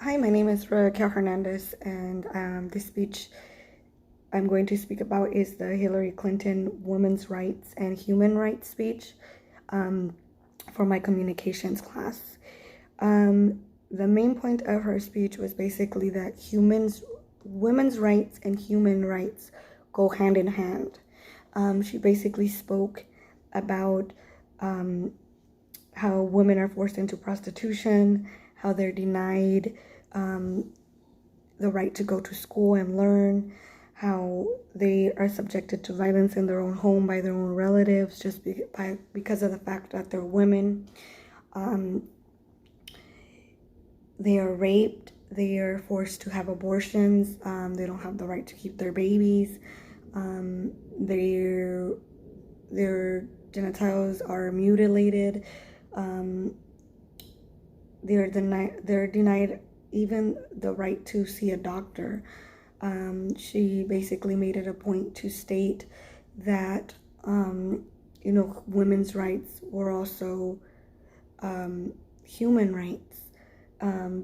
Hi, my name is Raquel Hernandez, and the speech I'm going to speak about is the Hillary Clinton Women's Rights and Human Rights speech um, for my communications class. The main point of her speech was basically that women's rights and human rights go hand in hand. She basically spoke about um, how women are forced into prostitution, how they're denied um, the right to go to school and learn, how they are subjected to violence in their own home by their own relatives because of the fact that they're women. Um, they are raped, they are forced to have abortions, they don't have the right to keep their babies, um, their, their genitals are mutilated, um, they're denied even the right to see a doctor. She basically made it a point to state that women's rights were also human rights,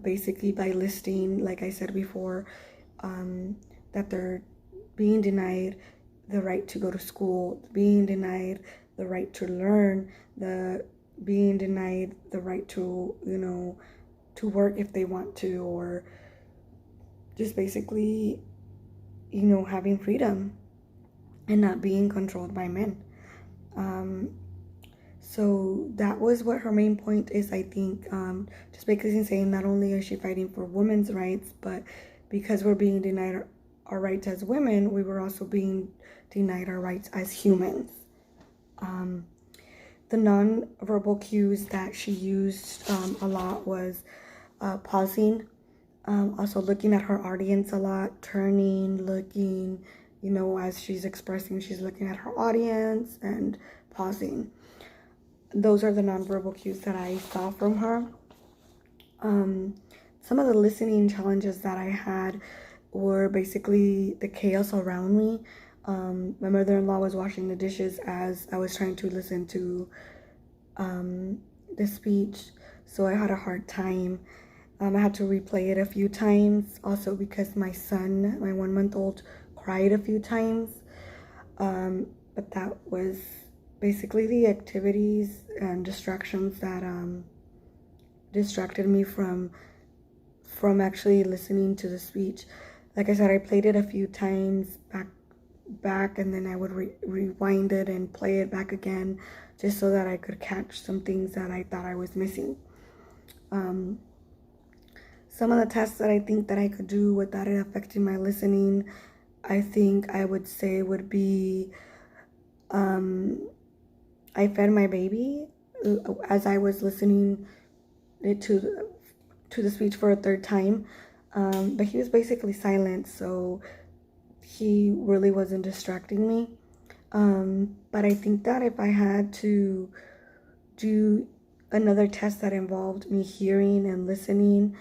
basically by listing, like I said before, that they're being denied the right to go to school, being denied the right to learn, the being denied the right to, to work if they want to, or just basically, having freedom and not being controlled by men. Um, so that was what her main point is, I think. Just basically saying not only is she fighting for women's rights, but because we're being denied our rights as women, we were also being denied our rights as humans. Um, the non-verbal cues that she used a lot was pausing, also looking at her audience a lot, turning, looking, as she's expressing, she's looking at her audience and pausing. Those are the nonverbal cues that I saw from her. Some of the listening challenges that I had were basically the chaos around me. My mother-in-law was washing the dishes as I was trying to listen to the speech, so I had a hard time. I had to replay it a few times, also because my son, my 1-month-old, cried a few times. But that was basically the activities and distractions that distracted me from actually listening to the speech. Like I said, I played it a few times back, and then I would rewind it and play it back again, just so that I could catch some things that I thought I was missing. Some of the tests that I think that I could do without it affecting my listening, I think I would say would be, I fed my baby as I was listening to the speech for a third time, but he was basically silent, so he really wasn't distracting me. But I think that if I had to do another test that involved me hearing and listening,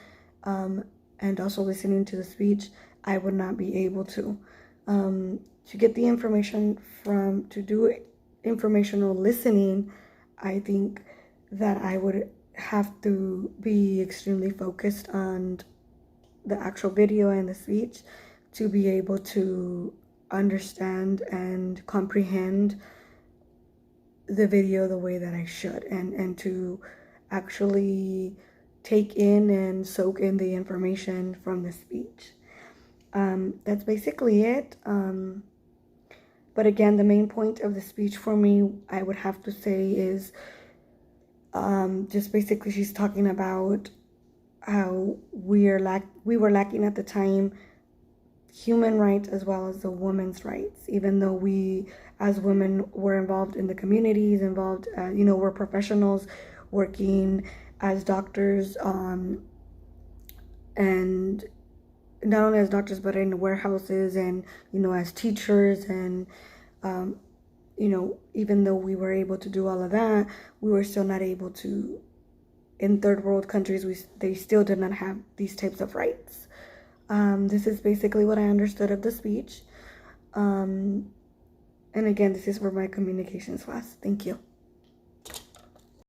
and also listening to the speech, I would not be able to. To get the information to do informational listening, I think that I would have to be extremely focused on the actual video and the speech to be able to understand and comprehend the video the way that I should, and to actually take in and soak in the information from the speech. That's basically it. But again, the main point of the speech for me, I would have to say, is just basically she's talking about how we were lacking at the time human rights as well as the women's rights, even though we as women were involved in the communities, involved, we're professionals working as doctors, and not only as doctors, but in warehouses, and, as teachers, and, even though we were able to do all of that, we were still not able to, in third world countries, they still did not have these types of rights. This is basically what I understood of the speech. And again, this is for my communications class. Thank you.